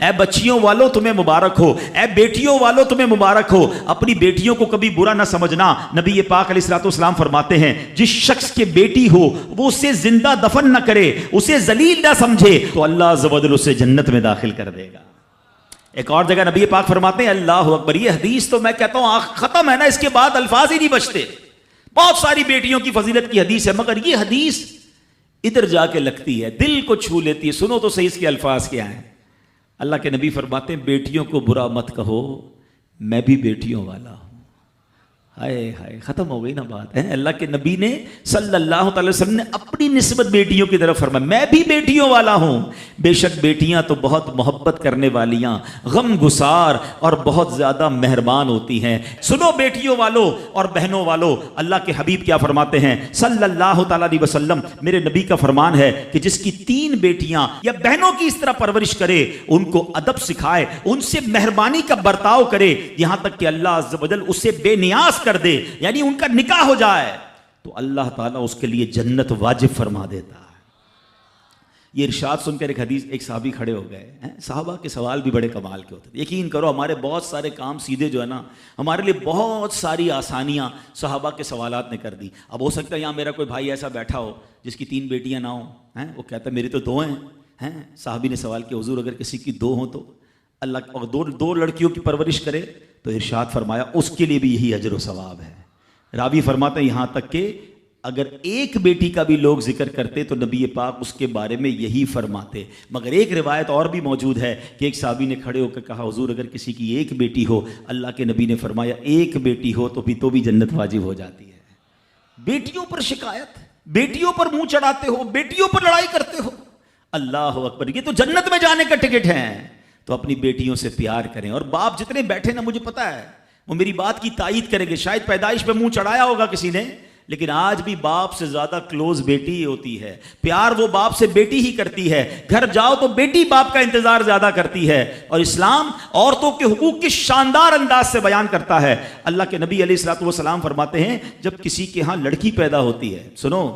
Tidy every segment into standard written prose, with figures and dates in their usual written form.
اے بچیوں والوں تمہیں مبارک ہو، اے بیٹیوں والوں تمہیں مبارک ہو۔ اپنی بیٹیوں کو کبھی برا نہ سمجھنا۔ نبی پاک علیہ الصلوۃ والسلام فرماتے ہیں جس شخص کے بیٹی ہو وہ اسے زندہ دفن نہ کرے، اسے ذلیل نہ سمجھے، تو اللہ عز و جل اسے جنت میں داخل کر دے گا۔ ایک اور جگہ نبی پاک فرماتے ہیں اللہ اکبر، یہ حدیث تو میں کہتا ہوں ختم ہے نا، اس کے بعد الفاظ ہی نہیں بچتے۔ بہت ساری بیٹیوں کی فضیلت کی حدیث ہے، مگر یہ حدیث ادھر جا کے لگتی ہے، دل کو چھو لیتی ہے۔ سنو تو صحیح اس کے الفاظ کیا ہیں۔ اللہ کے نبی فرماتے ہیں بیٹیوں کو برا مت کہو، میں بھی بیٹیوں والا ہوں۔ ہائے ہائے، ختم ہو گئی نا بات ہے۔ اللہ کے نبی نے صلی اللہ تعالی وسلم نے اپنی نسبت بیٹیوں کی طرف فرمایا میں بھی بیٹیوں والا ہوں۔ بے شک بیٹیاں تو بہت محبت کرنے والیاں، غم گسار اور بہت زیادہ مہربان ہوتی ہیں۔ سنو بیٹیوں والوں اور بہنوں والوں، اللہ کے حبیب کیا فرماتے ہیں صلی اللہ تعالی علیہ وسلم، میرے نبی کا فرمان ہے کہ جس کی 3 بیٹیاں یا بہنوں کی اس طرح پرورش کرے، ان کو ادب سکھائے، ان سے مہربانی کا برتاؤ کرے، یہاں تک کہ اللہ عز و جل اسے بے نیاز کر دے، یعنی ان کا نکاح ہو جائے، تو اللہ تعالیٰ اس کے لیے جنت واجب فرما دیتا ہے۔ یہ ارشاد سن کر ایک صحابی کھڑے ہو گئے۔ صحابہ کے سوال بھی بڑے کمال کے ہوتے ہیں۔ یقین کرو ہمارے بہت سارے کام سیدھے جو ہے نا، ہمارے لیے بہت ساری آسانیاں صحابہ کے سوالات نے کر دی۔ اب ہو سکتا ہے یہاں میرا کوئی بھائی ایسا بیٹھا ہو جس کی 3 بیٹیاں نہ ہوں، وہ کہتا ہے میری تو 2 ہیں۔ صحابی نے سوال کیا حضور اگر کسی کی 2 ہوں تو اللہ، اور 2 لڑکیوں کی پرورش کرے تو ارشاد فرمایا اس کے لیے بھی یہی اجر و ثواب ہے۔ راوی فرماتے ہیں یہاں تک کہ اگر ایک بیٹی کا بھی لوگ ذکر کرتے تو نبی پاک اس کے بارے میں یہی فرماتے۔ مگر ایک روایت اور بھی موجود ہے کہ ایک صحابی نے کھڑے ہو کر کہا حضور اگر کسی کی 1 بیٹی ہو، اللہ کے نبی نے فرمایا 1 بیٹی ہو تو بھی جنت واجب ہو جاتی ہے۔ بیٹیوں پر شکایت، بیٹیوں پر منہ چڑھاتے ہو، بیٹیوں پر لڑائی کرتے ہو، اللہ اکبر، یہ تو جنت میں جانے کا ٹکٹ ہے۔ تو اپنی بیٹیوں سے پیار کریں۔ اور باپ جتنے بیٹھے نا، مجھے پتا ہے وہ میری بات کی تائید کریں گے، شاید پیدائش پہ منہ چڑھایا ہوگا کسی نے، لیکن آج بھی باپ سے زیادہ کلوز بیٹی ہی ہوتی ہے۔ پیار وہ باپ سے بیٹی ہی کرتی ہے، گھر جاؤ تو بیٹی باپ کا انتظار زیادہ کرتی ہے۔ اور اسلام عورتوں کے حقوق کی شاندار انداز سے بیان کرتا ہے۔ اللہ کے نبی علیہ الصلوۃ والسلام فرماتے ہیں جب کسی کے ہاں لڑکی پیدا ہوتی ہے، سنو،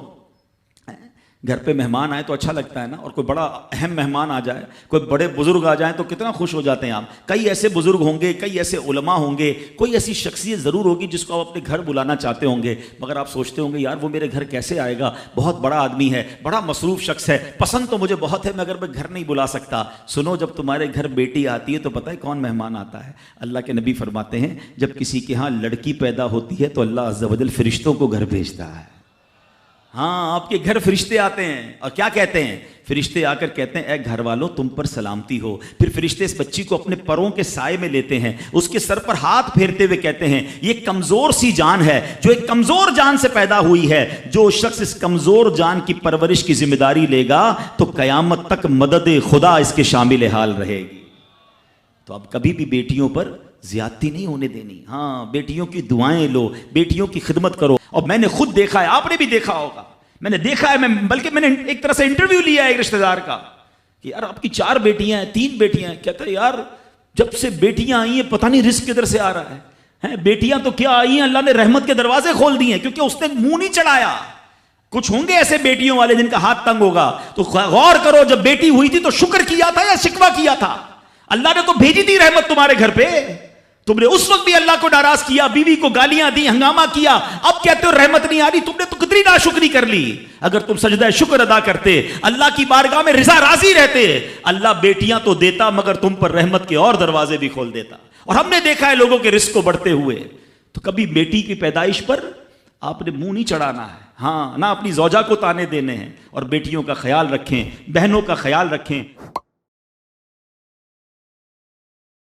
گھر پہ مہمان آئے تو اچھا لگتا ہے نا، اور کوئی بڑا اہم مہمان آ جائے، کوئی بڑے بزرگ آ جائیں تو کتنا خوش ہو جاتے ہیں آپ۔ کئی ایسے بزرگ ہوں گے، کئی ایسے علماء ہوں گے، کوئی ایسی شخصیت ضرور ہوگی جس کو آپ اپنے گھر بلانا چاہتے ہوں گے، مگر آپ سوچتے ہوں گے یار وہ میرے گھر کیسے آئے گا، بہت بڑا آدمی ہے، بڑا مصروف شخص ہے، پسند تو مجھے بہت ہے مگر میں گھر نہیں بلا سکتا۔ سنو، جب تمہارے گھر بیٹی آتی ہے تو پتہ ہے کون مہمان آتا ہے؟ اللہ کے نبی فرماتے ہیں جب کسی کے ہاں لڑکی پیدا ہوتی ہے تو اللہ عز و جل فرشتوں کو گھر بھیجتا ہے۔ ہاں، آپ کے گھر فرشتے آتے ہیں اور کیا کہتے ہیں؟ فرشتے آ کر کہتے ہیں اے گھر والوں تم پر سلامتی ہو۔ پھر فرشتے اس بچی کو اپنے پروں کے سائے میں لیتے ہیں، اس کے سر پر ہاتھ پھیرتے ہوئے کہتے ہیں یہ کمزور سی جان ہے جو ایک کمزور جان سے پیدا ہوئی ہے، جو شخص اس کمزور جان کی پرورش کی ذمہ داری لے گا تو قیامت تک مدد خدا اس کے شامل حال رہے گی۔ تو اب کبھی بھی بیٹیوں پر زیادتی نہیں ہونے دینی۔ ہاں، بیٹیوں کی دعائیں لو، بیٹیوں کی خدمت کرو۔ اور میں نے خود دیکھا ہے، آپ نے بھی دیکھا ہوگا، میں نے دیکھا ہے، بلکہ میں نے ایک طرح سے انٹرویو لیا ہے ایک رشتہ دار کا کہ یار آپ کی 4 بیٹیاں ہیں، 3 بیٹیاں ہیں، کہتا ہے یار جب سے بیٹیاں آئی ہیں پتہ نہیں رزق کدھر سے آ رہا ہے۔ بیٹیاں تو کیا آئی ہیں، اللہ نے رحمت کے دروازے کھول دیے ہیں، کیونکہ اس نے منہ نہیں چڑھایا۔ کچھ ہوں گے ایسے بیٹیوں والے جن کا ہاتھ تنگ ہوگا، تو غور کرو جب بیٹی ہوئی تھی تو شکر کیا تھا یا شکوہ کیا تھا؟ اللہ نے تو بھیجی تھی رحمت تمہارے گھر پہ، تم نے اس وقت بھی اللہ کو ناراض کیا، بیوی کو گالیاں دی، ہنگامہ کیا، اب کہتے ہو رحمت نہیں آ رہی۔ تم نے تو کتنی ناشکری کر لی۔ اگر تم سجدہ شکر ادا کرتے، اللہ کی بارگاہ میں رضا راضی رہتے، اللہ بیٹیاں تو دیتا مگر تم پر رحمت کے اور دروازے بھی کھول دیتا۔ اور ہم نے دیکھا ہے لوگوں کے رزق کو بڑھتے ہوئے۔ تو کبھی بیٹی کی پیدائش پر آپ نے منہ نہیں چڑھانا ہے، ہاں، نہ اپنی زوجہ کو تانے دینے ہیں، اور بیٹیوں کا خیال رکھیں، بہنوں کا خیال رکھیں۔